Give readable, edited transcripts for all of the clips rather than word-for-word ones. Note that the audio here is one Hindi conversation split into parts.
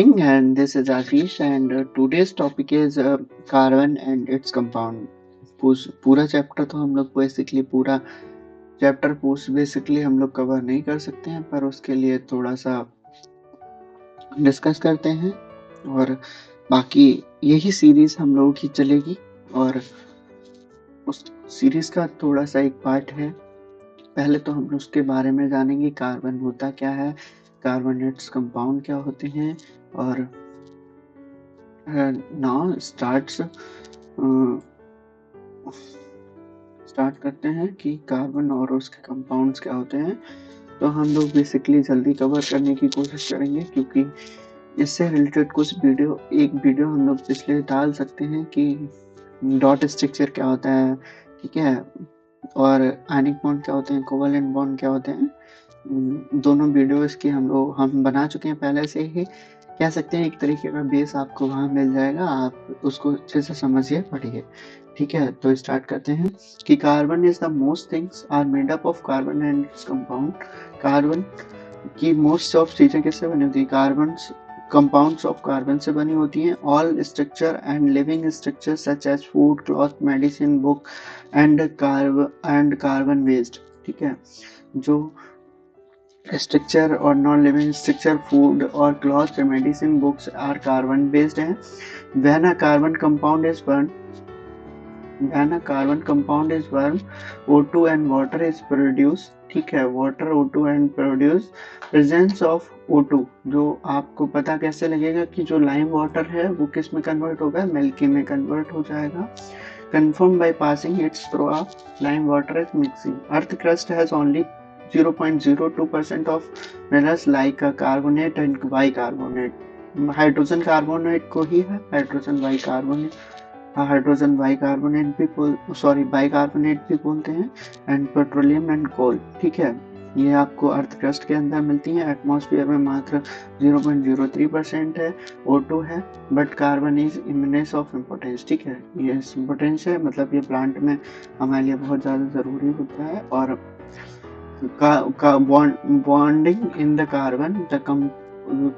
And this is Ashish and today's topic is carbon and its compound. पूरा चैप्टर तो हम लोग बेसिकली पूरा चैप्टर बेसिकली हम लोग कवर नहीं कर सकते हैं, पर उसके लिए थोड़ा सा डिस्कस करते हैं। और बाकी यही सीरीज हम लोगों की चलेगी और उस सीरीज का थोड़ा सा एक पार्ट है। पहले तो हम उसके बारे में जानेंगे, कार्बन होता क्या है, कार्बोनेट्स कंपाउंड क्या होते हैं। और नाउ स्टार्ट करते हैं कि कार्बन और उसके कंपाउंड्स क्या होते हैं। तो हम लोग बेसिकली जल्दी कवर करने की कोशिश करेंगे, क्योंकि इससे रिलेटेड कुछ एक वीडियो हम लोग पिछले डाल सकते हैं कि डॉट स्ट्रक्चर क्या होता है, ठीक है, और आयनिक बॉन्ड क्या होते हैं, कोवेलेंट बॉन्ड क्या होते हैं। दोनों वीडियोस की हम बना चुके हैं पहले से ही। कह सकते हैं एक तरीके का बेस आपको वहाँ मिल जाएगा, आप उसको अच्छे से समझिए, पढ़िए। ठीक है, तो स्टार्ट करते हैं कि carbon is the most things are made up of carbon and its compound. Carbon की मोस्ट ऑफ चीजें किससे बनी होती है? कार्बन कंपाउंड्स ऑफ कार्बन से बनी होती हैं। All structure and living structure such as food, cloth, medicine, book and carbon waste. ठीक है, जो स्ट्रक्चर और नॉन लिविंग स्ट्रक्चर, फूड और cloth, medicine, books are carbon based हैं। When a carbon compound is burn when a carbon compound is burned, O2 and water is produced। ठीक है, water, O2 and produce presence of O2। जो आपको पता कैसे लगेगा कि जो लाइम वाटर है वो किस में कन्वर्ट होगा? मिल्की में कन्वर्ट हो जाएगा। Confirmed by passing its through a lime water is mixing। Earth crust has only 0.02% of minerals like a carbonate and bicarbonate। Hydrogen carbonate को ही है हाइड्रोजन बाइकार्बोनेट भी बोलते हैं, एंड पेट्रोलियम एंड कोल। ठीक है, ये आपको अर्थ क्रस्ट के अंदर मिलती है। एटमॉस्फेयर में मात्र 0.03% है, O2 है, but carbon is eminence of importance. ठीक है, ये इम्पोर्टेंस है, मतलब ये प्लांट में हमारे लिए बहुत ज़्यादा ज़रूरी होता है। और bonding in the carbon the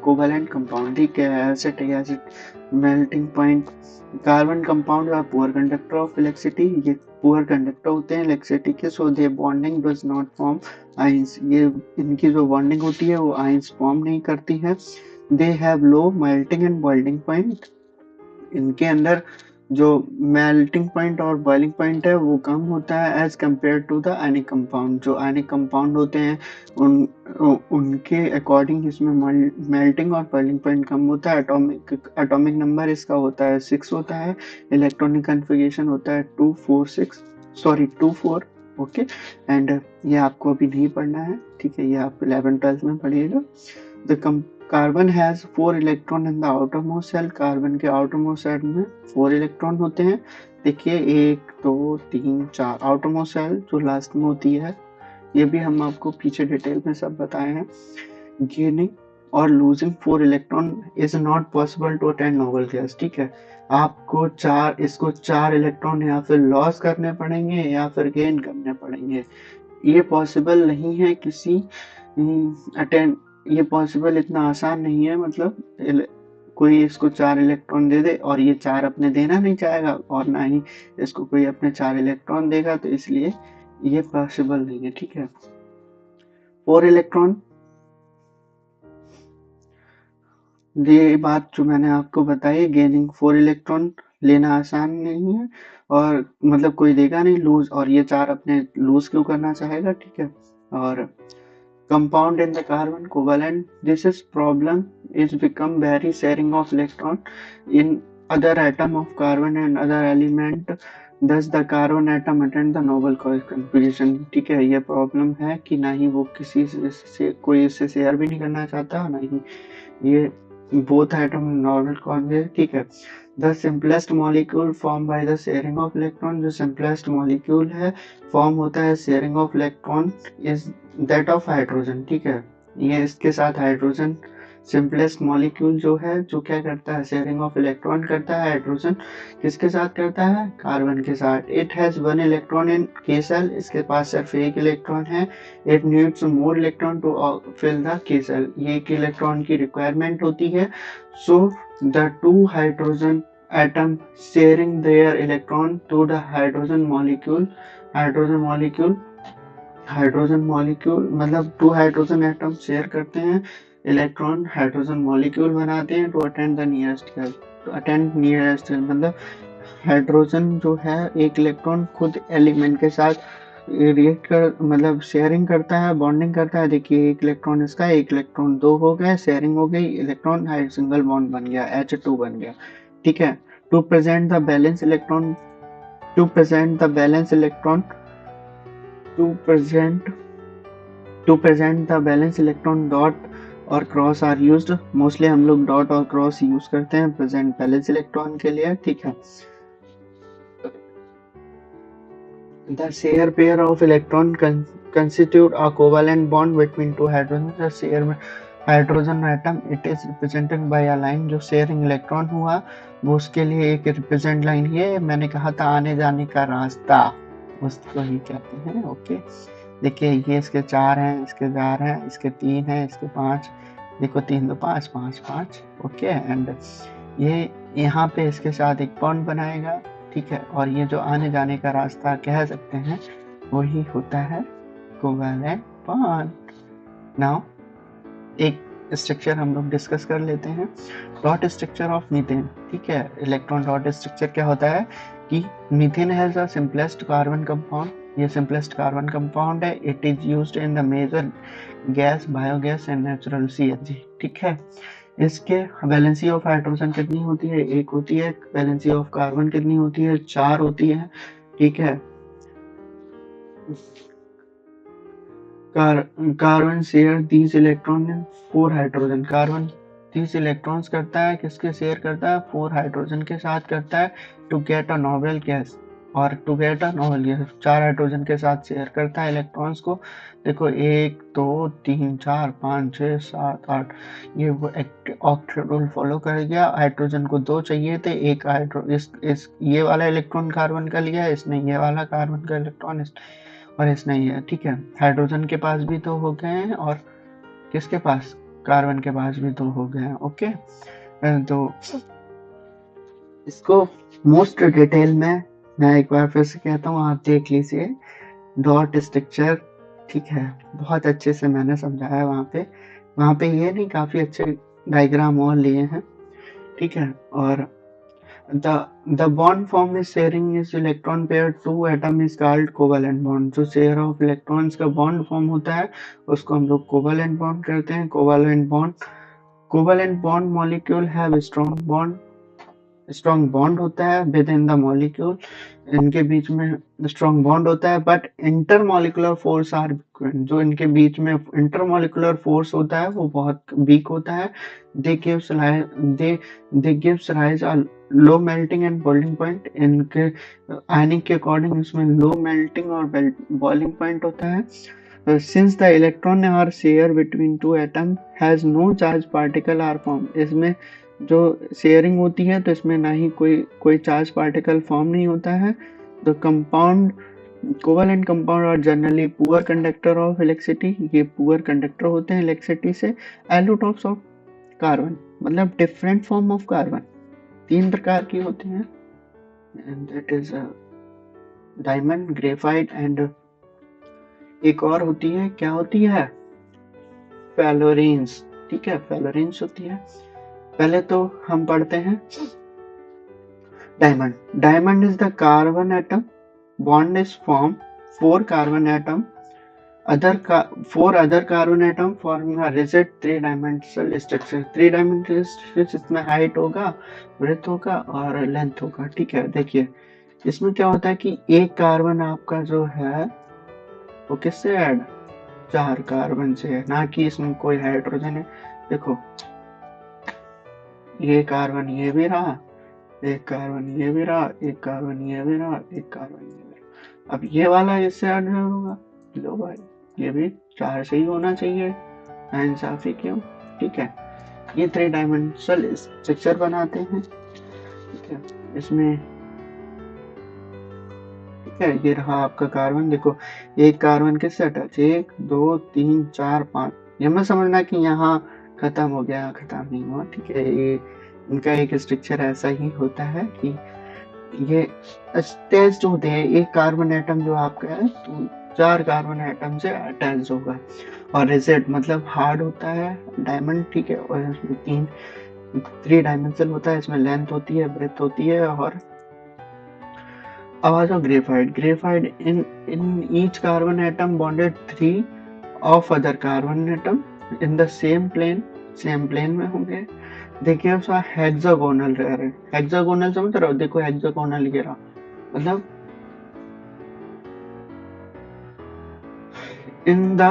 covalent compound. ठीक है, acid melting point. Carbon compound are poor conductor of electricity. ये पुअर कंडक्टर होते हैं इलेक्ट्रिसिटी के, so they bonding does not form ions. ये इनकी जो बॉन्डिंग होती है वो आइंस फॉर्म नहीं करती है। They have low melting and boiling point. इनके अंदर जो मेल्टिंग पॉइंट और बॉइलिंग पॉइंट है वो कम होता है as compared to the ionic compound. जो आयनिक कंपाउंड होते हैं उनके अकॉर्डिंग इसमें मेल्टिंग और बॉइलिंग पॉइंट कम होता है। एटॉमिक नंबर इसका होता है 6 होता है। इलेक्ट्रॉनिक कन्फिगरेशन होता है 2 4। ओके, एंड ये आपको अभी नहीं पढ़ना है, ठीक है, ये आप 11th-12th में पढ़िएगा। The carbon has 4 electron in the outermost shell. Carbon के आउटरमोस्ट शेल में 4 इलेक्ट्रॉन होते हैं। देखिए 1 2 3 4 आउटरमोस्ट शेल जो लास्ट में होती है, ये भी हम आपको पीछे डिटेल में सब बताए हैं। गेनिंग और losing 4 electron is not possible to attain noble gas. ठीक है, आपको इसको 4 इलेक्ट्रॉन या फिर लॉस करने पड़ेंगे या फिर गेन करने पड़ेंगे। ये पॉसिबल नहीं है किसी अटेन ये पॉसिबल इतना आसान नहीं है। मतलब कोई इसको 4 इलेक्ट्रॉन दे दे और ये 4 अपने देना नहीं चाहेगा, और ना ही इसको कोई अपने 4 इलेक्ट्रॉन देगा, तो इसलिए ये पॉसिबल नहीं है। ठीक है, 4 इलेक्ट्रॉन, ये बात जो मैंने आपको बताई, गेनिंग 4 इलेक्ट्रॉन लेना आसान नहीं है, और मतलब कोई देगा नहीं लूज, और ये 4 अपने लूज क्यों करना चाहेगा? ठीक है, और compound in the carbon covalent, this is problem is become very sharing of electron in other atom of carbon and other element, thus the carbon atom attain the noble configuration। ठीक है, ये प्रॉब्लम है कि ना ही वो किसी से कोई इससे शेयर भी नहीं करना चाहता, ना ही ये both atom noble configuration। ठीक है, the simplest molecule form by the sharing of electron. जो सिंपलेस्ट मॉलिक्यूल है फॉर्म होता है sharing of electron is that of hydrogen. ठीक है, ये इसके साथ हाइड्रोजन सिंपलेस्ट मॉलिक्यूल जो है, जो क्या करता है, शेयरिंग ऑफ इलेक्ट्रॉन करता है। हाइड्रोजन किसके साथ करता है, कार्बन के साथ। It has one electron in K shell, इसके पास सिर्फ एक इलेक्ट्रॉन है। It needs more electron to fill the K shell, ये एक इलेक्ट्रॉन की रिक्वायरमेंट होती है। So the two hydrogen atom sharing their electron to the hydrogen molecule, hydrogen molecule मतलब टू हाइड्रोजन एटम शेयर करते हैं इलेक्ट्रॉन, हाइड्रोजन मॉलिक्यूल बनाते हैं to attend the nearest girl, to attend nearest girl मतलब हाइड्रोजन जो है एक इलेक्ट्रॉन खुद एलिमेंट के साथ रिएक्ट कर मतलब शेयरिंग करता है, बॉन्डिंग करता है। देखिए एक इलेक्ट्रॉन इसका, एक इलेक्ट्रॉन दो हो गए, शेयरिंग हो गई, इलेक्ट्रॉन सिंगल बॉन्ड बन गया, H2 बन गया। ठीक है। To present the balance electron to present the balance electron to present the balance electron dot और क्रॉस आर यूज्ड। मोस्टली हम लोग डॉट और क्रॉस यूज करते हैं प्रेजेंट बैलेंस इलेक्ट्रॉन के लिए। ठीक है। The share pair of electron constitute a covalent bond between two hydrogens. The share hydrogen atom it is represented by a line, जो शेयरिंग इलेक्ट्रॉन हुआ वो उसके लिए एक रिप्रेजेंट लाइन, ये मैंने कहा था आने जाने का रास्ता, उसको ही कहते हैं। ओके देखिए ये इसके 4 हैं, इसके 4 हैं, इसके 3 हैं, इसके 5, देखो 3 2 5 5 5। ओके एंड ये यहाँ पे इसके साथ एक बॉन्ड बनाएगा। ठीक है। और ये जो आने जाने का रास्ता कह सकते हैं वही होता है कोवैलेंट बॉन्ड। नाउ एक स्ट्रक्चर हम लोग डिस्कस कर लेते हैं, डॉट स्ट्रक्चर ऑफ मीथेन। ठीक है। इलेक्ट्रॉन डॉट स्ट्रक्चर क्या होता है कि methane has the simplest carbon compound, ये सिंपलेस्ट कार्बन कंपाउंड है। It is used in the major gas, biogas and natural CNG. ठीक है। इसके वैलेंसी ऑफ हाइड्रोजन कितनी होती है, 1 होती है। वैलेंसी ऑफ कार्बन कितनी होती है, 4 होती है। ठीक है। Carbon share these electron in 4 hydrogen, carbon 30 electrons करता है, किसके शेयर करता है, 4 हाइड्रोजन के साथ करता है to get a noble gas. और to get a noble gas 4 hydrogen के साथ शेयर करता है इलेक्ट्रॉन्स को। देखो 1 2 3 4 5 6 7 8, ये वो ऑक्टेट रूल फॉलो कर गया। हाइड्रोजन को 2 चाहिए थे, एक हाइड्रो इस ये वाला इलेक्ट्रॉन कार्बन का लिया, इसने ये वाला कार्बन का इलेक्ट्रॉन और इसने ये। ठीक है। हाइड्रोजन के पास भी 2 हो गए हैं और किसके पास, कार्बन के पास भी 2 हो गए हैं। ओके तो इसको मोस्ट डिटेल में मैं एक बार फिर से कहता हूँ, आप देख लीजिए डॉट स्ट्रक्चर। ठीक है। बहुत अच्छे से मैंने समझाया वहाँ पे ये नहीं, काफी अच्छे डायग्राम और लिए हैं। ठीक है। और the bond form is sharing is electron pair two atom is called covalent bond। जो शेयर ऑफ इलेक्ट्रॉन्स का बॉन्ड फॉर्म होता है उसको हम लोग कोवैलेंट बॉन्ड कहते हैं। Covalent bond molecule have strong bond होता है विद इन द मॉलिक्यूल, इनके बीच में स्ट्रॉन्ग बॉन्ड होता है। बट इंटरमॉलिकुलर फोर्स आर, जो इनके बीच में इंटरमॉलिकुलर फोर्स होता है वो बहुत वीक होता है। They gives rise a low melting and boiling point, इनके आयनिक के अकॉर्डिंग इसमें लो मेल्टिंग और बॉइलिंग पॉइंट होता है। Since the electron are share between two atom has no charge particle are form, इसमें जो शेयरिंग होती है तो इसमें ना ही कोई चार्ज पार्टिकल फॉर्म नहीं होता है। द कंपाउंड कोवैलेंट कंपाउंड और generally poor conductor of electricity, ये पुअर कंडक्टर होते हैं इलेक्ट्रिसिटी से। एलोटॉप्स ऑफ कार्बन मतलब डिफरेंट फॉर्म ऑफ कार्बन 3 प्रकार की होती हैं, and that is diamond, graphite and एक और होती है, क्या होती है, फ्लोरीन्स। ठीक है। फ्लोरीन्स होती है। पहले तो हम पढ़ते हैं diamond. Diamond is the carbon atom bond is form 4 carbon atom four other carbon atom forming a rigid 3-dimensional structure। 3-dimensional structure इसमें हाइट होगा, ब्रेथ होगा और लेंथ होगा। ठीक है। देखिए इसमें क्या होता है कि एक कार्बन आपका जो है वो किससे ऐड, 4 कार्बन से है, ना कि इसमें कोई हाइड्रोजन है। देखो ये कार्बन ये भी रहा, एक कार्बन ये भी रहा, एक कार्बन ये भी रहा, एक कार्बन ये भी रहा। अब ये वाला इससे ऐड होगा, लो भाई ये भी 4 से ही होना चाहिए, नाइंसाफी क्यों। ठीक है। ये 3 डायमेंशनल स्ट्रक्चर बनाते हैं। ठीक है, इसमें ठीक है, ये रहा आपका कार्बन। देखो एक कार्बन किससे अटैच, 1 2 3 4 5। ये मत समझना कि यहाँ खत्म हो गया, खत्म नहीं हुआ। ठीक है, ये इनका एक स्ट्रक्चर ऐसा ही होता है कि ये अटैच होते हैं। एक कार्बन एटम जो आपका है तो 4 कार्बन एटम से अटैच होगा। और रिजिड मतलब हार्ड होता है डायमंड। ठीक है, और इसमें 3 डायमेंशनल होता है। इसमें लेंथ होती है, ब्रेथ होती है और आवाज of graphite. Graphite in each carbon atom bonded 3 of other carbon atom in the same plane में होंगे। देखिए उसका हेक्सागोनल रह रहे, हेक्सागोनल समझ रहे हो, देखो हेक्सागोनल ये रहा, मतलब in the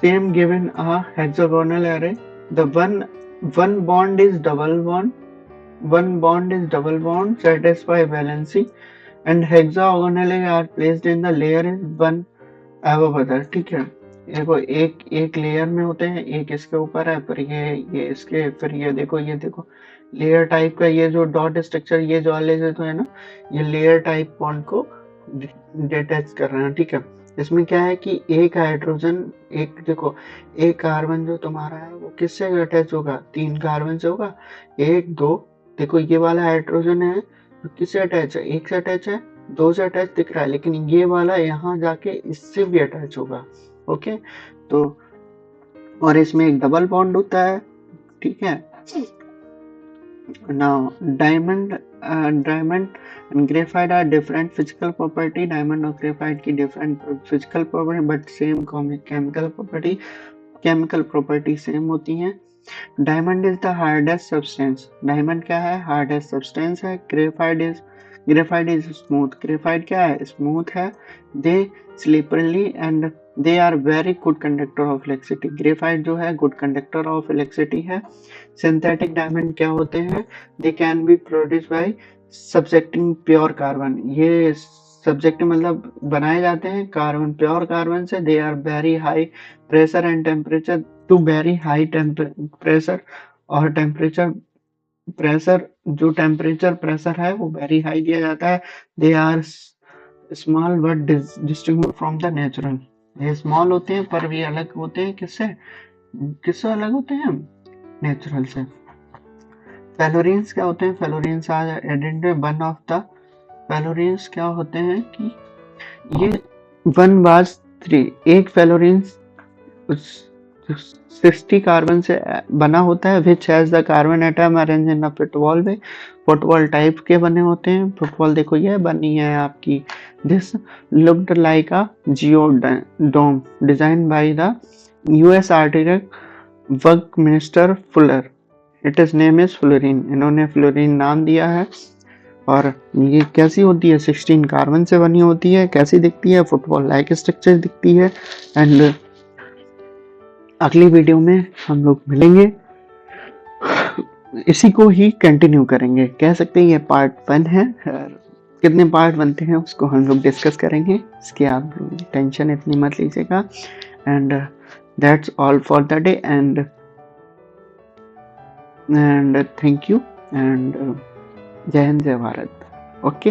same given a hexagonal array, the one bond is double bond satisfy valency and hexagonally are placed in the layer is one above other। ठीक है, देखो एक एक लेयर में होते हैं, एक इसके ऊपर है, फिर ये इसके, फिर ये देखो लेयर टाइप का ये जो डॉट स्ट्रक्चर, ये जो वाले जो है ना, ये लेयर टाइप बॉन्ड को डिटैच कर रहे हैं। ठीक है, इसमें क्या है कि एक हाइड्रोजन, एक देखो एक कार्बन जो तुम्हारा है वो किससे अटैच होगा, 3 कार्बन से होगा, 1 2। देखो ये वाला हाइड्रोजन है तो किससे अटैच है, 1 से अटैच है, 2 से अटैच दिख रहा है, लेकिन ये वाला यहाँ जाके इससे भी अटैच होगा। ओके, तो और इसमें एक डबल बॉन्ड होता है। ठीक है, now diamond and graphite are different physical property। diamond और graphite की different physical property but same chemical property same होती हैं। Diamond is the hardest substance. Diamond क्या है, हार्डेस्ट सब्सटेंस है। Graphite is smooth. ग्रेफाइट क्या है, स्मूथ है। They slipperly and they are very good conductor of electricity. Graphite जो है गुड कंडक्टर ऑफ इलेक्ट्रिसिटी है। सिंथेटिक डायमंड क्या होते हैं, they can be produce by subjecting pure carbon. ये सब्जेक्ट मतलब बनाए जाते हैं कार्बन, प्योर कार्बन से। They are very high pressure and temperature to very high pressure और प्रेशर जो टेम्परेचर प्रेशर है वो वेरी हाई दिया जाता है। They are small but distinguish from the natural. ये स्मॉल होते हैं पर भी अलग होते हैं, किससे किससे अलग होते हैं, नेचुरल से। फेलोरिन्स क्या होते हैं, fullerenes are added one of the fullerenes क्या होते हैं कि ये 1/3 एक फेलोरिन्स 60 कार्बन से बना होता है। Which has the carbon atom arrange in a football में, फुटबॉल टाइप के बने होते हैं। फुटबॉल देखो ये बनी है आपकी, this looked like a geodome design by the US architect Buckminster Fuller. It is name is fullerene, इन्होंने फ्लोरीन नाम दिया है। और ये कैसी होती है, 16 कार्बन से बनी होती है। कैसी दिखती है, फुटबॉल लाइक स्ट्रक्चर दिखती है। एंड अगली वीडियो में हम लोग मिलेंगे, इसी को ही कंटिन्यू करेंगे। कह सकते हैं ये पार्ट 1 है, कितने पार्ट बनते हैं उसको हम लोग डिस्कस करेंगे, इसकी आप टेंशन इतनी मत लीजिएगा। And that's all for the day and thank you and जय हिंद जय भारत। ओके।